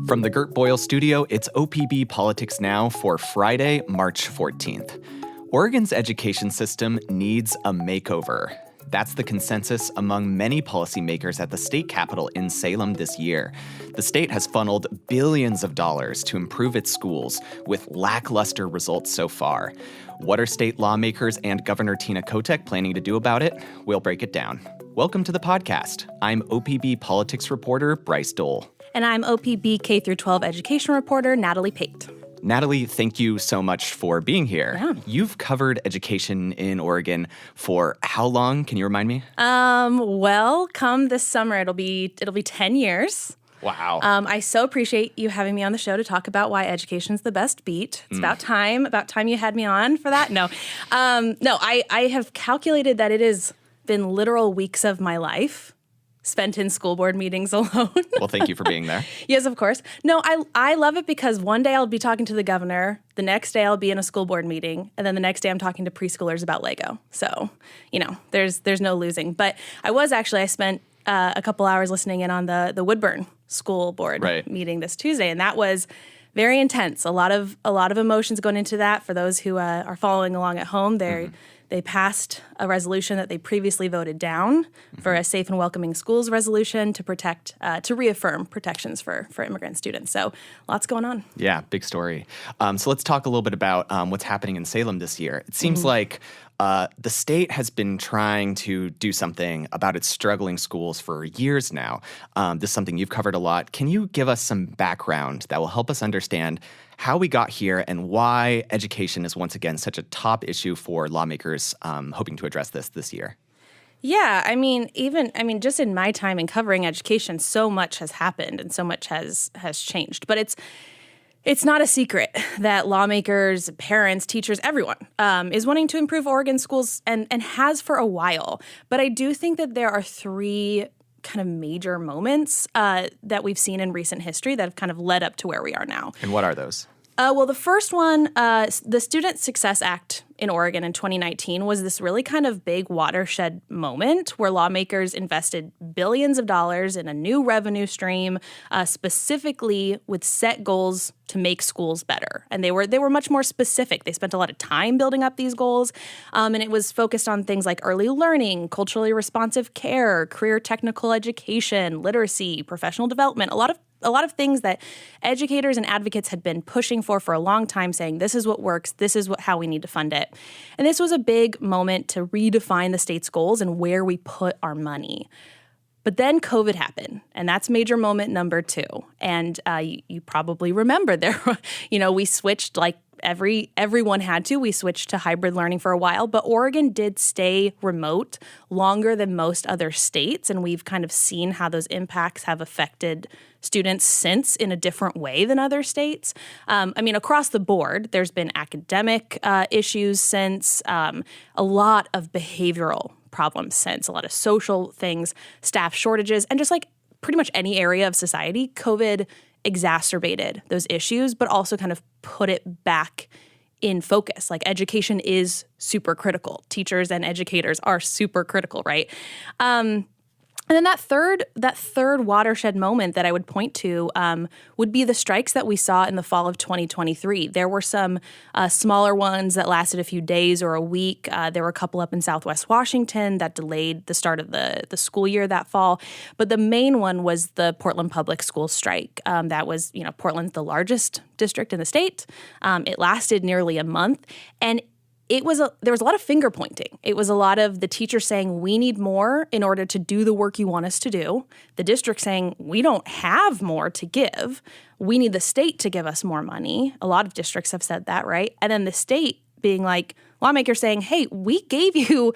From the Gert Boyle studio, it's OPB Politics Now for Friday, March 14th. Oregon's education system needs a makeover. That's the consensus among many policymakers at the state capitol in Salem this year. The state has funneled billions of dollars to improve its schools, with lackluster results so far. What are state lawmakers and Governor Tina Kotek planning to do about it? We'll break it down. Welcome to the podcast. I'm OPB Politics reporter Bryce Dole. And I'm OPB K-12 education reporter Natalie Pate. Natalie, thank you so much for being here. Yeah. You've covered education in Oregon for how long? Can you remind me? Well, come this summer, it'll be 10 years. Wow. I so appreciate you having me on the show to talk about why education's the best beat. It's about time you had me on for that. No, I have calculated that it has been literal weeks of my life spent in school board meetings alone. Well, thank you for being there. Yes, of course. No, I love it because one day I'll be talking to the governor, the next day I'll be in a school board meeting, and then the next day I'm talking to preschoolers about Lego. So, there's no losing. But I spent a couple hours listening in on the Woodburn school board meeting this Tuesday, and that was very intense. A lot of emotions going into that. For those who are following along at home, They passed a resolution that they previously voted down for a safe and welcoming schools resolution to reaffirm protections for immigrant students. So lots going on. Yeah, big story. So let's talk a little bit about what's happening in Salem this year. It seems like the state has been trying to do something about its struggling schools for years now. This is something you've covered a lot. Can you give us some background that will help us understand how we got here and why education is once again such a top issue for lawmakers hoping to address this year? Yeah, just in my time in covering education, so much has happened and so much has changed. But it's not a secret that lawmakers, parents, teachers, everyone is wanting to improve Oregon schools and has for a while. But I do think that there are three kind of major moments that we've seen in recent history that have kind of led up to where we are now. And what are those? Well, the first one, the Student Success Act in Oregon in 2019 was this really kind of big watershed moment where lawmakers invested billions of dollars in a new revenue stream, specifically with set goals to make schools better. And they were much more specific. They spent a lot of time building up these goals, and it was focused on things like early learning, culturally responsive care, career technical education, literacy, professional development, a lot of things that educators and advocates had been pushing for a long time, saying this is what works, this is how we need to fund it. And this was a big moment to redefine the state's goals and where we put our money. But then COVID happened, and that's major moment number two. And you probably remember we switched like everyone had to. We switched to hybrid learning for a while, but Oregon did stay remote longer than most other states, and we've kind of seen how those impacts have affected students since in a different way than other states. Across the board, there's been academic issues since, a lot of behavioral problems since, a lot of social things, staff shortages, and just like pretty much any area of society, COVID exacerbated those issues, but also kind of put it back in focus. Like education is super critical. Teachers and educators are super critical, right? And then that third watershed moment that I would point to would be the strikes that we saw in the fall of 2023. There were some smaller ones that lasted a few days or a week. There were a couple up in Southwest Washington that delayed the start of the school year that fall. But the main one was the Portland Public Schools strike. That was, Portland's the largest district in the state. It lasted nearly a month, and there was a lot of finger pointing. It was a lot of the teachers saying, we need more in order to do the work you want us to do. The district saying, we don't have more to give. We need the state to give us more money. A lot of districts have said that, right? And then the state being like, lawmakers saying, hey, we gave you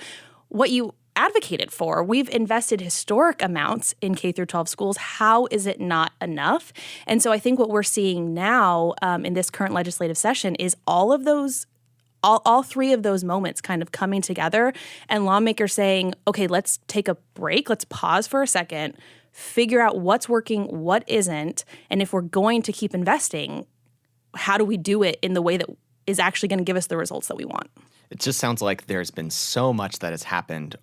what you advocated for. We've invested historic amounts in K-12 schools. How is it not enough? And so I think what we're seeing now in this current legislative session is all three of those moments kind of coming together and lawmakers saying, okay, let's take a break. Let's pause for a second, figure out what's working, what isn't. And if we're going to keep investing, how do we do it in the way that is actually going to give us the results that we want? It just sounds like there's been so much that has happened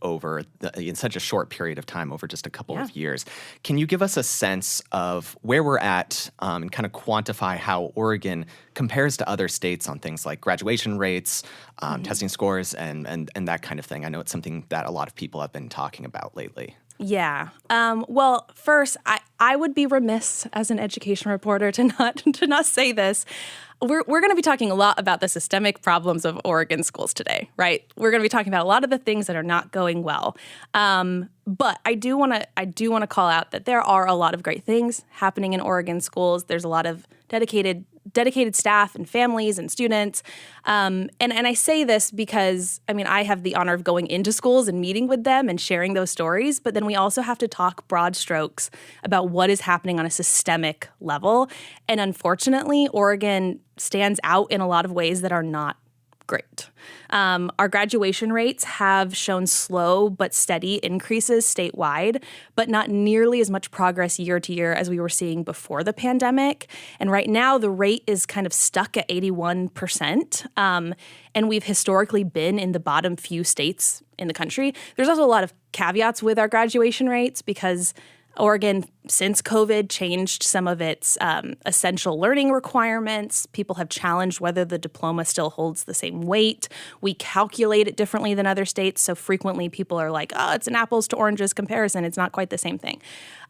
in such a short period of time, over just a couple of years. Can you give us a sense of where we're at and kind of quantify how Oregon compares to other states on things like graduation rates, testing scores, and that kind of thing? I know it's something that a lot of people have been talking about lately. Yeah. Well, first, I would be remiss as an education reporter to not say this. We're going to be talking a lot about the systemic problems of Oregon schools today, right? We're going to be talking about a lot of the things that are not going well. But I do want to call out that there are a lot of great things happening in Oregon schools. There's a lot of dedicated staff and families and students. And I say this because, I have the honor of going into schools and meeting with them and sharing those stories. But then we also have to talk broad strokes about what is happening on a systemic level. And unfortunately, Oregon stands out in a lot of ways that are not great. Our graduation rates have shown slow but steady increases statewide, but not nearly as much progress year to year as we were seeing before the pandemic. And right now, the rate is kind of stuck at 81%. And we've historically been in the bottom few states in the country. There's also a lot of caveats with our graduation rates because Oregon, since COVID, changed some of its essential learning requirements. People have challenged whether the diploma still holds the same weight. We calculate it differently than other states, so frequently people are like, oh, it's an apples to oranges comparison. It's not quite the same thing.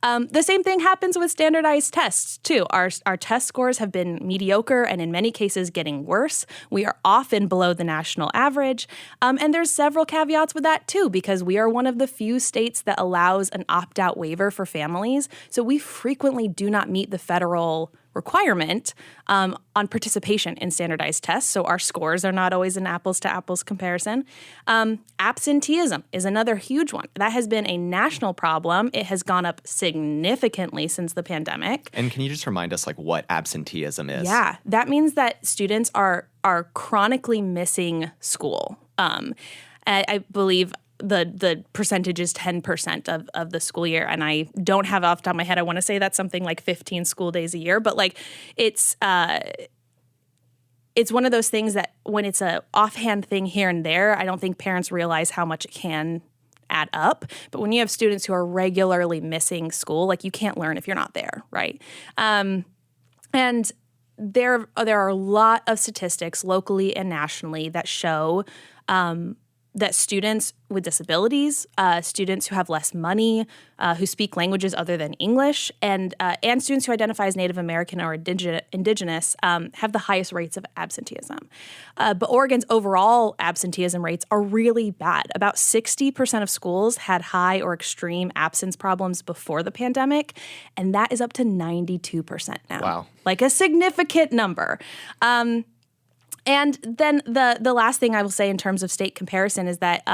The same thing happens with standardized tests, too. Our test scores have been mediocre and in many cases getting worse. We are often below the national average. And there's several caveats with that, too, because we are one of the few states that allows an opt-out waiver for families. So we frequently do not meet the federal requirement on participation in standardized tests. So our scores are not always an apples-to-apples comparison. Absenteeism is another huge one. That has been a national problem. It has gone up significantly since the pandemic. And can you just remind us what absenteeism is? Yeah, that means that students are chronically missing school. I believe the percentage is 10% of the school year. And I don't have it off the top of my head. I want to say that's something like 15 school days a year. But it's one of those things that when it's a offhand thing here and there, I don't think parents realize how much it can add up. But when you have students who are regularly missing school, you can't learn if you're not there, right? And there are a lot of statistics locally and nationally that show that students with disabilities, students who have less money, who speak languages other than English, and students who identify as Native American or Indigenous have the highest rates of absenteeism. But Oregon's overall absenteeism rates are really bad. About 60% of schools had high or extreme absence problems before the pandemic, and that is up to 92% now. Wow. A significant number. And then the last thing I will say in terms of state comparison is that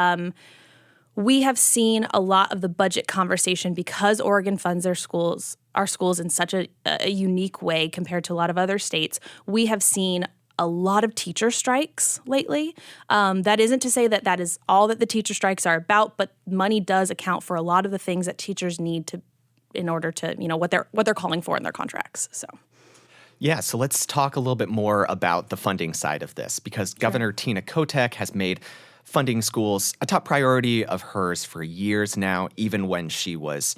we have seen a lot of the budget conversation because Oregon funds our schools in such a unique way compared to a lot of other states. We have seen a lot of teacher strikes lately. That isn't to say that is all that the teacher strikes are about, but money does account for a lot of the things that teachers need in order to, what they're calling for in their contracts. So. Yeah, so let's talk a little bit more about the funding side of this, because Governor Tina Kotek has made funding schools a top priority of hers for years now, even when she was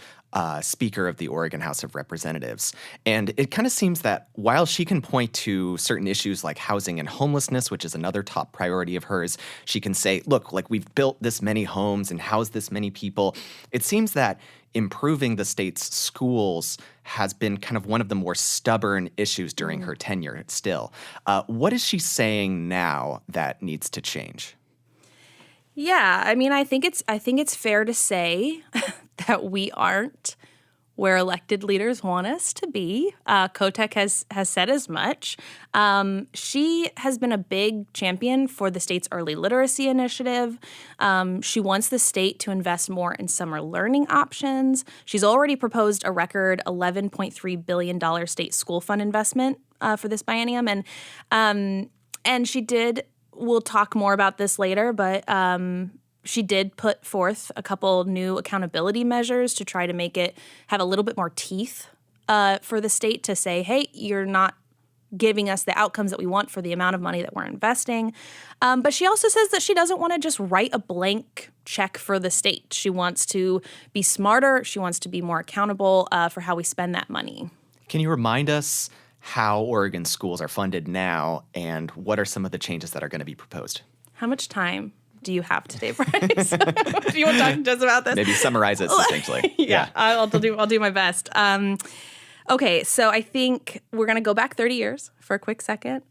Speaker of the Oregon House of Representatives. And it kind of seems that while she can point to certain issues like housing and homelessness, which is another top priority of hers, she can say, look, we've built this many homes and housed this many people. It seems that improving the state's schools has been kind of one of the more stubborn issues during her tenure still. What is she saying now that needs to change? Yeah, I think it's fair to say that we aren't where elected leaders want us to be. Kotek has said as much. She has been a big champion for the state's early literacy initiative. She wants the state to invest more in summer learning options. She's already proposed a record $11.3 billion state school fund investment for this biennium. And she did, we'll talk more about this later, but she did put forth a couple new accountability measures to try to make it have a little bit more teeth for the state to say, hey, you're not giving us the outcomes that we want for the amount of money that we're investing. But she also says that she doesn't want to just write a blank check for the state. She wants to be smarter. She wants to be more accountable for how we spend that money. Can you remind us how Oregon schools are funded now and what are some of the changes that are going to be proposed? How much time do you have today, Bryce? Do you want to talk to us about this? Maybe summarize it succinctly. Yeah. I'll do my best. Okay, so I think we're going to go back 30 years for a quick second.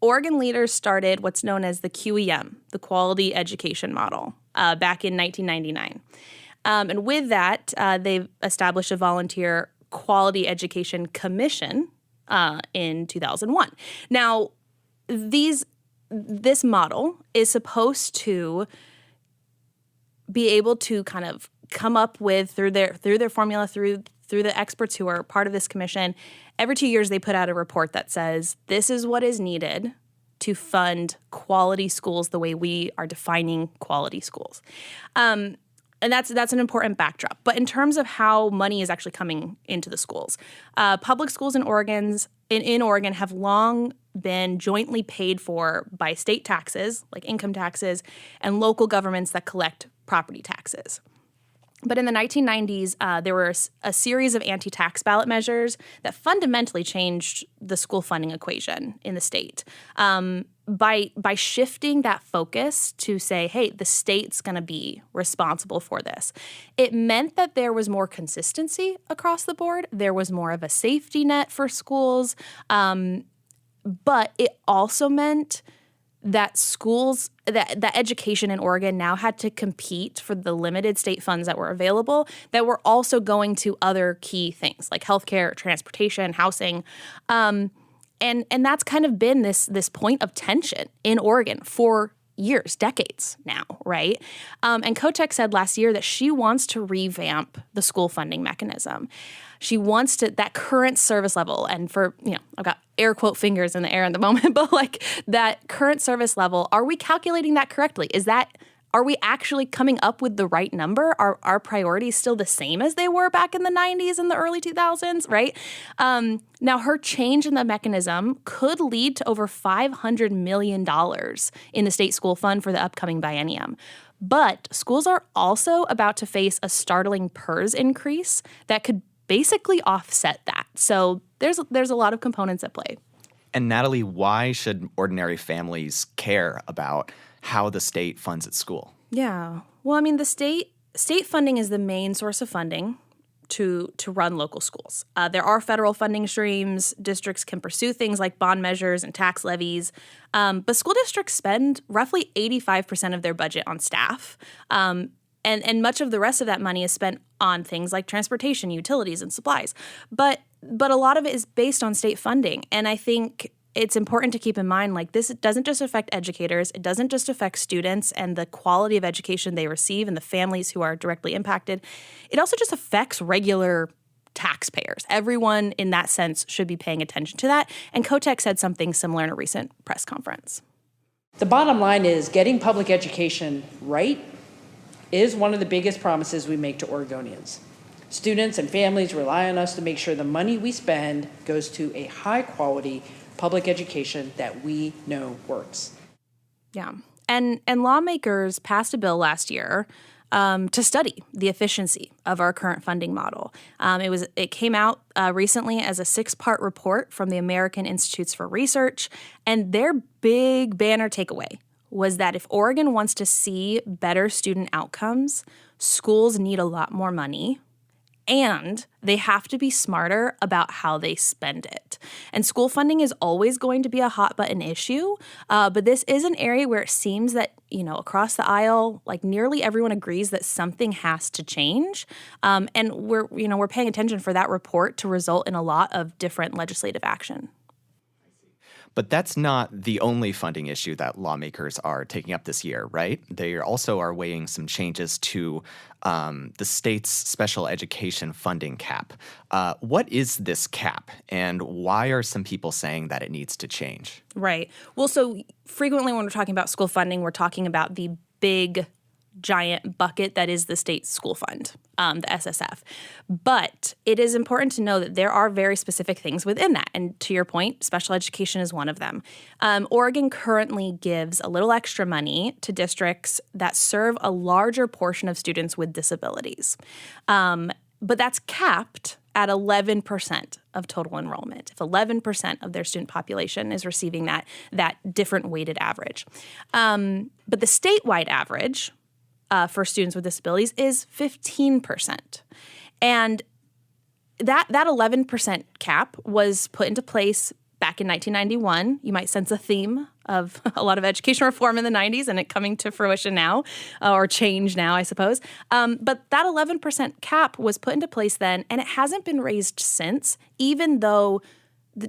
Oregon leaders started what's known as the QEM, the Quality Education Model, back in 1999. And with that, they've established a volunteer Quality Education Commission in 2001. Now, this model is supposed to be able to kind of come up with through their formula, through the experts who are part of this commission. Every 2 years, they put out a report that says this is what is needed to fund quality schools the way we are defining quality schools. And that's an important backdrop. But in terms of how money is actually coming into the schools, public schools in Oregon have long been jointly paid for by state taxes, like income taxes, and local governments that collect property taxes. But in the 1990s, there were a series of anti-tax ballot measures that fundamentally changed the school funding equation in the state. By shifting that focus to say, hey, the state's going to be responsible for this, it meant that there was more consistency across the board. There was more of a safety net for schools. But it also meant that schools, that education in Oregon now had to compete for the limited state funds that were available that were also going to other key things like healthcare, transportation, housing. And that's kind of been this point of tension in Oregon for years, decades now, right? And Kotek said last year that she wants to revamp the school funding mechanism. She wants that current service level, and I've got air quote fingers in the air at the moment, but like that current service level, are we calculating that correctly? Are we actually coming up with the right number? Are our priorities still the same as they were back in the 90s and the early 2000s, right? Now, her change in the mechanism could lead to over $500 million in the state school fund for the upcoming biennium. But schools are also about to face a startling PERS increase that could basically offset that. So there's a lot of components at play. And Natalie, why should ordinary families care about how the state funds its school? Yeah. Well, I mean, the state funding is the main source of funding to run local schools. There are federal funding streams. Districts can pursue things like bond measures and tax levies. But school districts spend roughly 85% of their budget on staff. And much of the rest of that money is spent on things like transportation, utilities, and supplies. But a lot of it is based on state funding. And I think it's important to keep in mind, like, this doesn't just affect educators. It doesn't just affect students and the quality of education they receive and the families who are directly impacted. It also just affects regular taxpayers. Everyone in that sense should be paying attention to that. And Kotek said something similar in a recent press conference. The bottom line is getting public education right is one of the biggest promises we make to Oregonians. Students and families rely on us to make sure the money we spend goes to a high-quality public education that we know works. Yeah. And lawmakers passed a bill last year to study the efficiency of our current funding model. It came out recently as a 6-part report from the American Institutes for Research, and their big banner takeaway was that if Oregon wants to see better student outcomes, schools need a lot more money, and they have to be smarter about how they spend it. And school funding is always going to be a hot button issue, but this is an area where it seems that, across the aisle, like nearly everyone agrees that something has to change. And we're paying attention for that report to result in a lot of different legislative action. But that's not the only funding issue that lawmakers are taking up this year, right? They also are weighing some changes to the state's special education funding cap. What is this cap, and why are some people saying that it needs to change? Right. Well, so frequently when we're talking about school funding, we're talking about the big giant bucket that is the state school fund. the SSF. But it is important to know that there are very specific things within that. And to your point, special education is one of them. Oregon currently gives a little extra money to districts that serve a larger portion of students with disabilities. But that's capped at 11% of total enrollment, if 11% of their student population is receiving that different weighted average. But the statewide average for students with disabilities is 15%. And that 11% cap was put into place back in 1991. You might sense a theme of a lot of education reform in the 90s and it coming to fruition now, or change now, I suppose. But that 11% cap was put into place then, and it hasn't been raised since, even though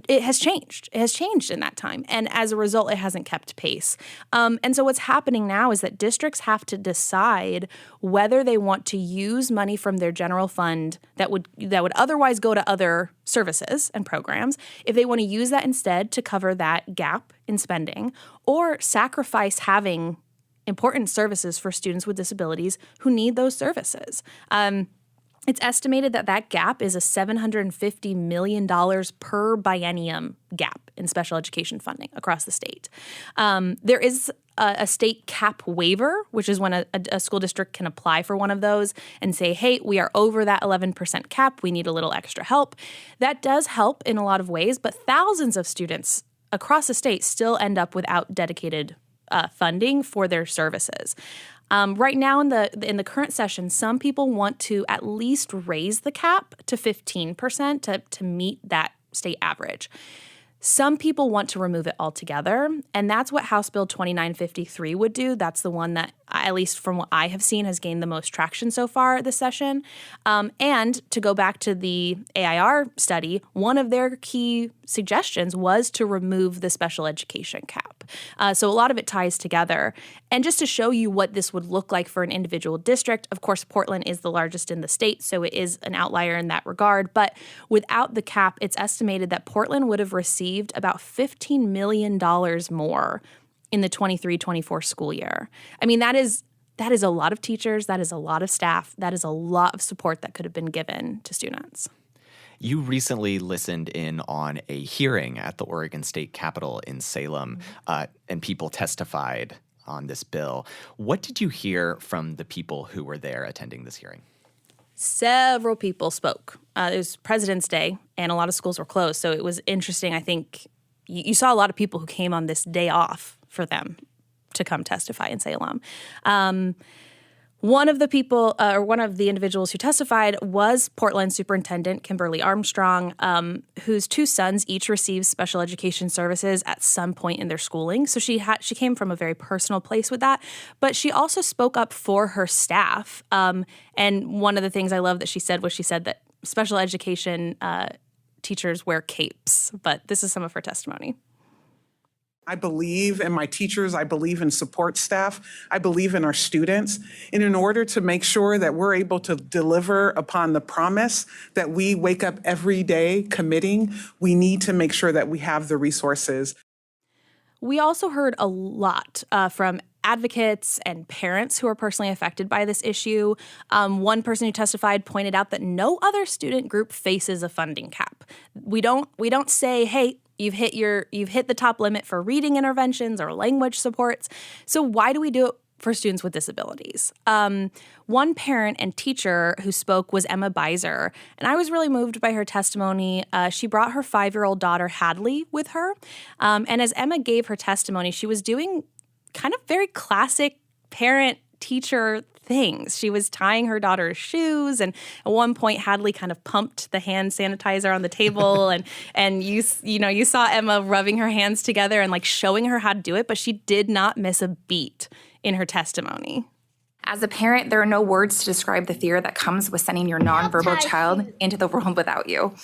it has changed. It has changed in that time. And as a result, it hasn't kept pace. And so what's happening now is that districts have to decide whether they want to use money from their general fund that would otherwise go to other services and programs, if they want to use that instead to cover that gap in spending, or sacrifice having important services for students with disabilities who need those services. It's estimated that gap is a $750 million per biennium gap in special education funding across the state. There is a state cap waiver, which is when a school district can apply for one of those and say, hey, we are over that 11% cap. We need a little extra help. That does help in a lot of ways, but thousands of students across the state still end up without dedicated funding for their services. Right now in the current session, some people want to at least raise the cap to 15% to meet that state average. Some people want to remove it altogether, and that's what House Bill 2953 would do. That's the one that, at least from what I have seen, has gained the most traction so far this session. And to go back to the AIR study, one of their key suggestions was to remove the special education cap. So a lot of it ties together. And just to show you what this would look like for an individual district, of course, Portland is the largest in the state, so it is an outlier in that regard. But without the cap, it's estimated that Portland would have received about $15 million more in the 23-24 school year. I mean, that is a lot of teachers, that is a lot of staff, that is a lot of support that could have been given to students. You recently listened in on a hearing at the Oregon State Capitol in Salem, and people testified on this bill. What did you hear from the people who were there attending this hearing? Several people spoke. It was President's Day, and a lot of schools were closed, so it was interesting. I think you saw a lot of people who came on this day off for them to come testify in Salem. One of the individuals who testified was Portland Superintendent Kimberly Armstrong, whose two sons each received special education services at some point in their schooling. So she came from a very personal place with that, but she also spoke up for her staff. And one of the things I love that she said that special education teachers wear capes, but this is some of her testimony. I believe in my teachers. I believe in support staff. I believe in our students. And in order to make sure that we're able to deliver upon the promise that we wake up every day committing, we need to make sure that we have the resources. We also heard a lot from advocates and parents who are personally affected by this issue. One person who testified pointed out that no other student group faces a funding cap. We don't say, hey, you've hit the top limit for reading interventions or language supports. So why do we do it for students with disabilities? One parent and teacher who spoke was Emma Beiser, and I was really moved by her testimony. She brought her 5-year-old daughter Hadley with her, and as Emma gave her testimony, she was doing kind of very classic parent-teacher things. She was tying her daughter's shoes, and at one point Hadley kind of pumped the hand sanitizer on the table, and you saw Emma rubbing her hands together and like showing her how to do it, but she did not miss a beat in her testimony. As a parent, there are no words to describe the fear that comes with sending your nonverbal child into the world without you.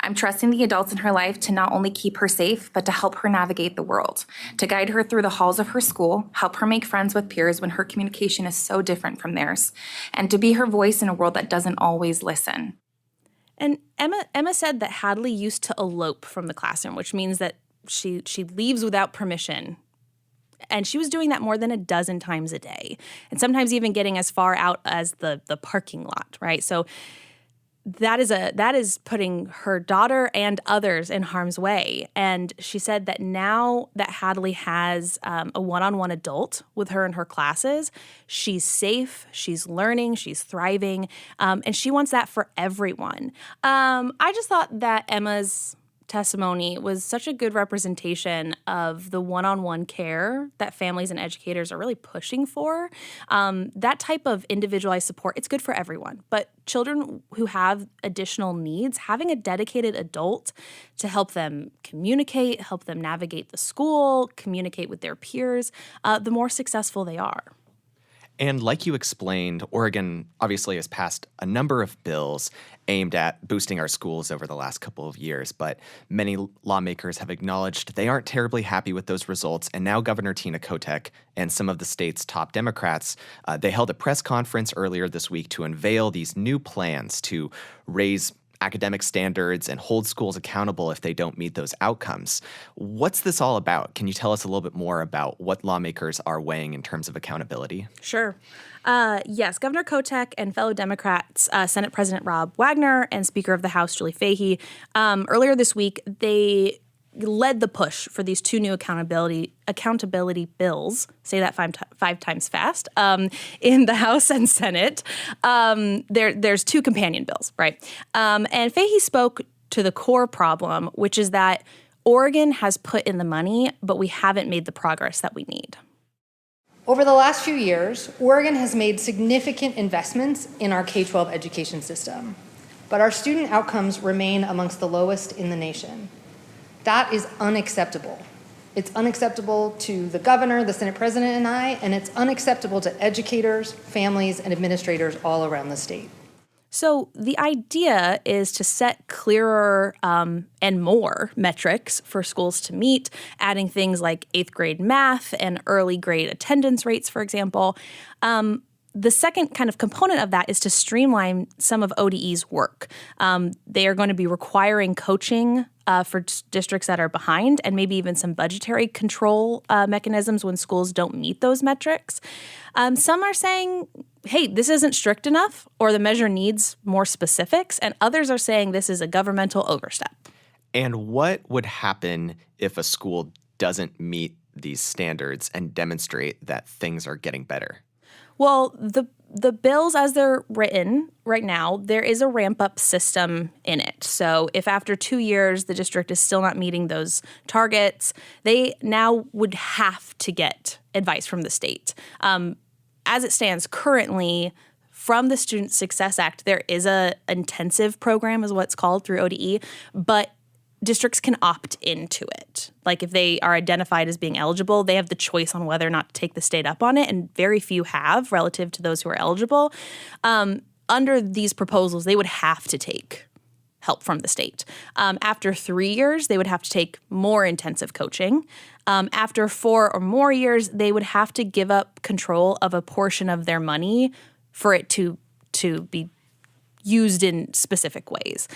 I'm trusting the adults in her life to not only keep her safe, but to help her navigate the world, to guide her through the halls of her school, help her make friends with peers when her communication is so different from theirs, and to be her voice in a world that doesn't always listen. And Emma said that Hadley used to elope from the classroom, which means that she leaves without permission And she was doing that more than a dozen times a day, and sometimes even getting as far out as the parking lot, right? So that is putting her daughter and others in harm's way. And she said that now that Hadley has a one-on-one adult with her in her classes, she's safe, she's learning, she's thriving, and she wants that for everyone. I just thought that Emma's testimony was such a good representation of the one-on-one care that families and educators are really pushing for. That type of individualized support, it's good for everyone. But children who have additional needs, having a dedicated adult to help them communicate, help them navigate the school, communicate with their peers, the more successful they are. And like you explained, Oregon obviously has passed a number of bills aimed at boosting our schools over the last couple of years, but many lawmakers have acknowledged they aren't terribly happy with those results. And now Governor Tina Kotek and some of the state's top Democrats, they held a press conference earlier this week to unveil these new plans to raise academic standards and hold schools accountable if they don't meet those outcomes. What's this all about? Can you tell us a little bit more about what lawmakers are weighing in terms of accountability? Sure. Yes, Governor Kotek and fellow Democrats, Senate President Rob Wagner and Speaker of the House Julie Fahey, earlier this week, they led the push for these two new accountability bills, say that five times fast, in the House and Senate. There's two companion bills, right? And Fahey spoke to the core problem, which is that Oregon has put in the money, but we haven't made the progress that we need. Over the last few years, Oregon has made significant investments in our K-12 education system, but our student outcomes remain amongst the lowest in the nation. That is unacceptable. It's unacceptable to the governor, the Senate president, and I, and it's unacceptable to educators, families, and administrators all around the state. So the idea is to set clearer and more metrics for schools to meet, adding things like 8th grade math and early grade attendance rates, for example. The second kind of component of that is to streamline some of ODE's work. They are going to be requiring coaching for districts that are behind, and maybe even some budgetary control mechanisms when schools don't meet those metrics. Some are saying, hey, this isn't strict enough, or the measure needs more specifics, and others are saying this is a governmental overstep. And what would happen if a school doesn't meet these standards and demonstrate that things are getting better? Well, the bills as they're written right now, there is a ramp-up system in it. So if after 2 years the district is still not meeting those targets, they now would have to get advice from the state. As it stands currently, from the Student Success Act, there is a intensive program, is what it's called, through ODE, but districts can opt into it. Like if they are identified as being eligible, they have the choice on whether or not to take the state up on it, and very few have relative to those who are eligible. Under these proposals, they would have to take help from the state. After 3 years, they would have to take more intensive coaching. After 4 or more years, they would have to give up control of a portion of their money for it to be used in specific ways.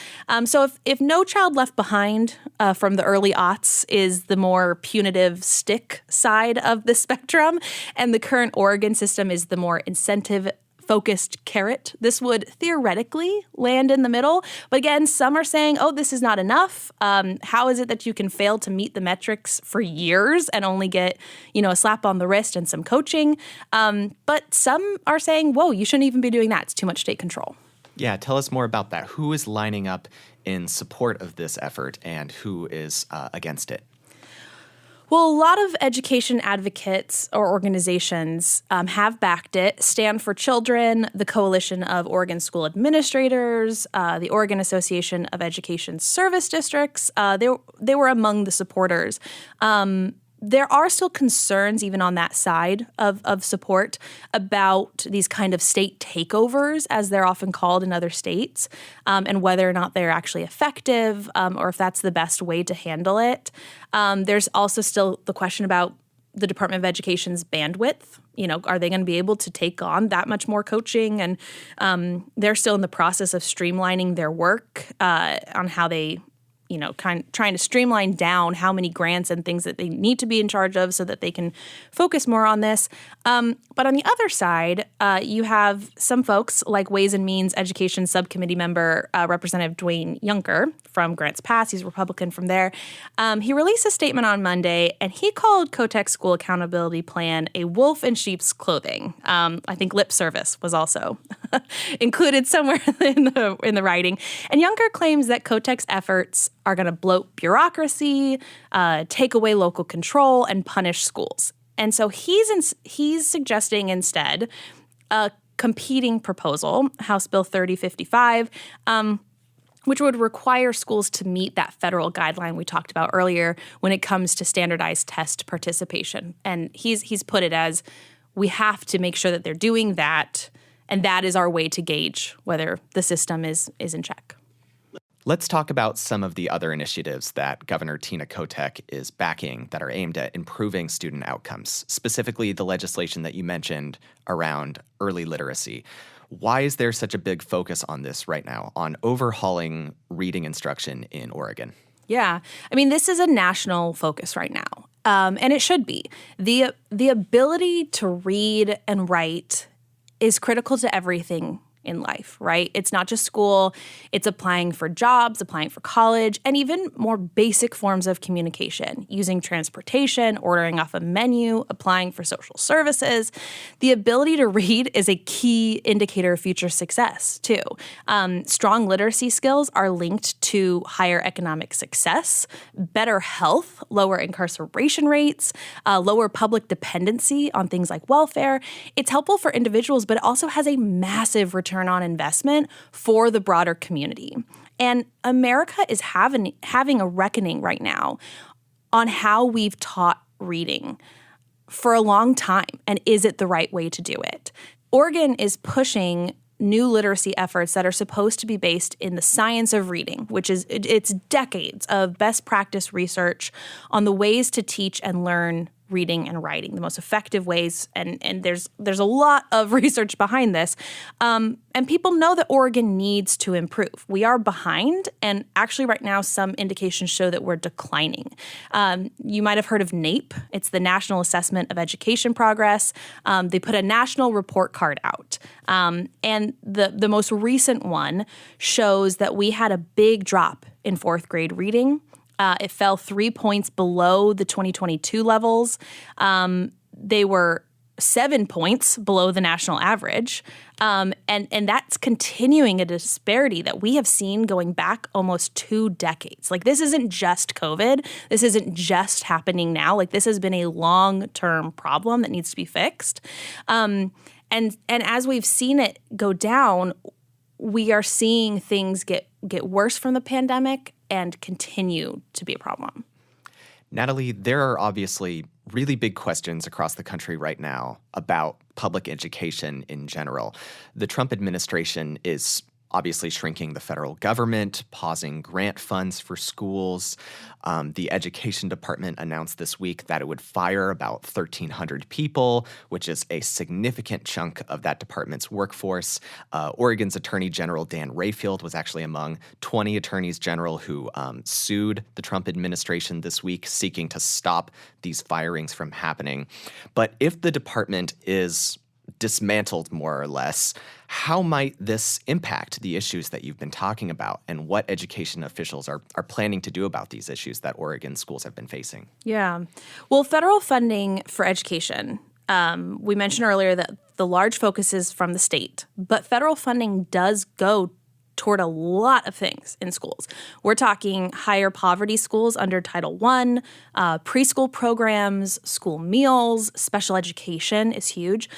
So if No Child Left Behind from the early aughts is the more punitive stick side of the spectrum, and the current Oregon system is the more incentive-focused carrot, this would theoretically land in the middle. But again, some are saying, oh, this is not enough. How is it that you can fail to meet the metrics for years and only get, a slap on the wrist and some coaching? But some are saying, whoa, you shouldn't even be doing that. It's too much state control. Yeah, tell us more about that. Who is lining up in support of this effort and who is against it? Well, a lot of education advocates or organizations have backed it. Stand for Children, the Coalition of Oregon School Administrators, the Oregon Association of Education Service Districts, they were among the supporters. There are still concerns, even on that side of support, about these kind of state takeovers, as they're often called in other states, and whether or not they're actually effective, or if that's the best way to handle it. There's also still the question about the Department of Education's bandwidth. Are they going to be able to take on that much more coaching? And they're still in the process of streamlining their work on how they trying to streamline down how many grants and things that they need to be in charge of so that they can focus more on this. But on the other side, you have some folks like Ways and Means Education Subcommittee member Representative Dwayne Juncker from Grants Pass. He's a Republican from there. He released a statement on Monday, and he called Kotek's school accountability plan a wolf in sheep's clothing. I think lip service was also included somewhere in the writing. And Juncker claims that Kotek's efforts are going to bloat bureaucracy, take away local control, and punish schools. And so he's suggesting instead a competing proposal, House Bill 3055, which would require schools to meet that federal guideline we talked about earlier when it comes to standardized test participation. And he's put it as, we have to make sure that they're doing that, and that is our way to gauge whether the system is in check. Let's talk about some of the other initiatives that Governor Tina Kotek is backing that are aimed at improving student outcomes, specifically the legislation that you mentioned around early literacy. Why is there such a big focus on this right now, on overhauling reading instruction in Oregon? Yeah. I mean, this is a national focus right now, and it should be. The ability to read and write is critical to everything in life, right? It's not just school. It's applying for jobs, applying for college, and even more basic forms of communication, using transportation, ordering off a menu, applying for social services. The ability to read is a key indicator of future success, too. Strong literacy skills are linked to higher economic success, better health, lower incarceration rates, lower public dependency on things like welfare. It's helpful for individuals, but it also has a massive return on investment for the broader community. And America is having a reckoning right now on how we've taught reading for a long time, and is it the right way to do it? Oregon is pushing new literacy efforts that are supposed to be based in the science of reading, which is it's decades of best practice research on the ways to teach and learn reading and writing, the most effective ways, and there's a lot of research behind this. And people know that Oregon needs to improve. We are behind, and actually right now some indications show that we're declining. You might have heard of NAEP. It's the National Assessment of Education Progress. They put a national report card out. And the most recent one shows that we had a big drop in fourth grade reading. It fell 3 points below the 2022 levels. They were 7 points below the national average. And that's continuing a disparity that we have seen going back almost 2 decades. Like, this isn't just COVID. This isn't just happening now. Like, this has been a long-term problem that needs to be fixed. And as we've seen it go down, we are seeing things get worse from the pandemic and continue to be a problem. Natalie, there are obviously really big questions across the country right now about public education in general. The Trump administration is obviously shrinking the federal government, pausing grant funds for schools. The Education Department announced this week that it would fire about 1,300 people, which is a significant chunk of that department's workforce. Oregon's Attorney General Dan Rayfield was actually among 20 attorneys general who sued the Trump administration this week, seeking to stop these firings from happening. But if the department is dismantled more or less, how might this impact the issues that you've been talking about, and what education officials are planning to do about these issues that Oregon schools have been facing? Yeah. Well, federal funding for education, we mentioned earlier that the large focus is from the state, but federal funding does go toward a lot of things in schools. We're talking higher poverty schools under Title I, preschool programs, school meals, special education is huge,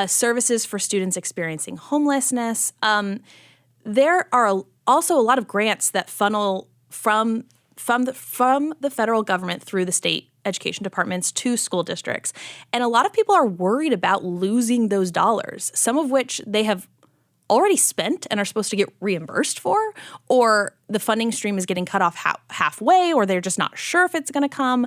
services for students experiencing homelessness. There are also a lot of grants that funnel from the federal government through the state education departments to school districts. And a lot of people are worried about losing those dollars, some of which they have already spent and are supposed to get reimbursed for, or the funding stream is getting cut off halfway, or they're just not sure if it's going to come.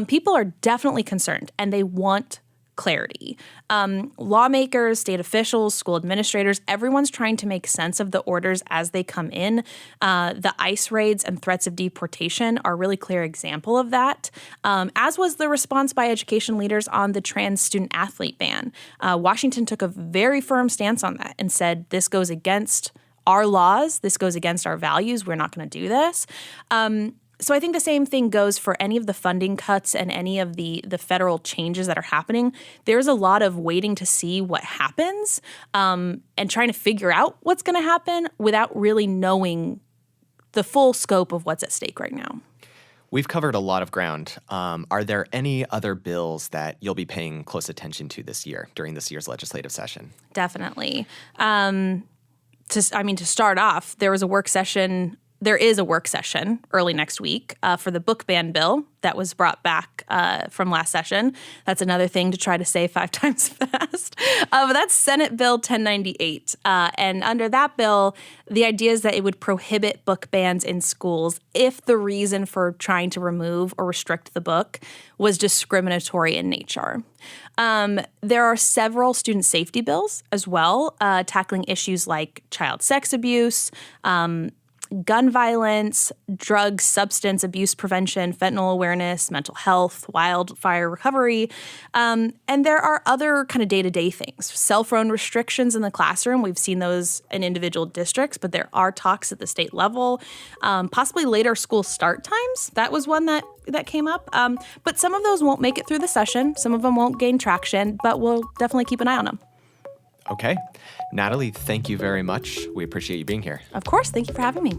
People are definitely concerned, and they want clarity. Lawmakers, state officials, school administrators, everyone's trying to make sense of the orders as they come in. The ICE raids and threats of deportation are a really clear example of that, as was the response by education leaders on the trans student-athlete ban. Washington took a very firm stance on that and said, this goes against our laws, this goes against our values, we're not going to do this. So I think the same thing goes for any of the funding cuts and any of the federal changes that are happening. There's a lot of waiting to see what happens and trying to figure out what's going to happen without really knowing the full scope of what's at stake right now. We've covered a lot of ground. Are there any other bills that you'll be paying close attention to this year during this year's legislative session? Definitely. To start off, there is a work session early next week for the book ban bill that was brought back from last session. That's another thing to try to say 5 times fast. But that's Senate Bill 1098. And under that bill, the idea is that it would prohibit book bans in schools if the reason for trying to remove or restrict the book was discriminatory in nature. There are several student safety bills as well, tackling issues like child sex abuse, gun violence, drug substance abuse prevention, fentanyl awareness, mental health, wildfire recovery. And there are other kind of day-to-day things. Cell phone restrictions in the classroom. We've seen those in individual districts, but there are talks at the state level. Possibly later school start times. That was one that came up. But some of those won't make it through the session. Some of them won't gain traction, but we'll definitely keep an eye on them. Okay. Natalie, thank you very much. We appreciate you being here. Of course. Thank you for having me.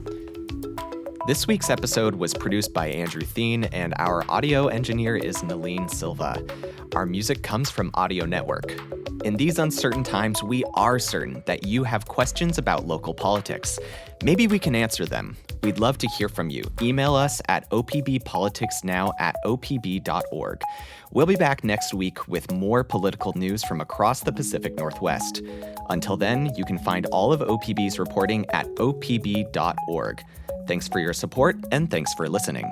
This week's episode was produced by Andrew Thien, and our audio engineer is Nalene Silva. Our music comes from Audio Network. In these uncertain times, we are certain that you have questions about local politics. Maybe we can answer them. We'd love to hear from you. Email us at opbpoliticsnow@opb.org. We'll be back next week with more political news from across the Pacific Northwest. Until then, you can find all of OPB's reporting at opb.org. Thanks for your support, and thanks for listening.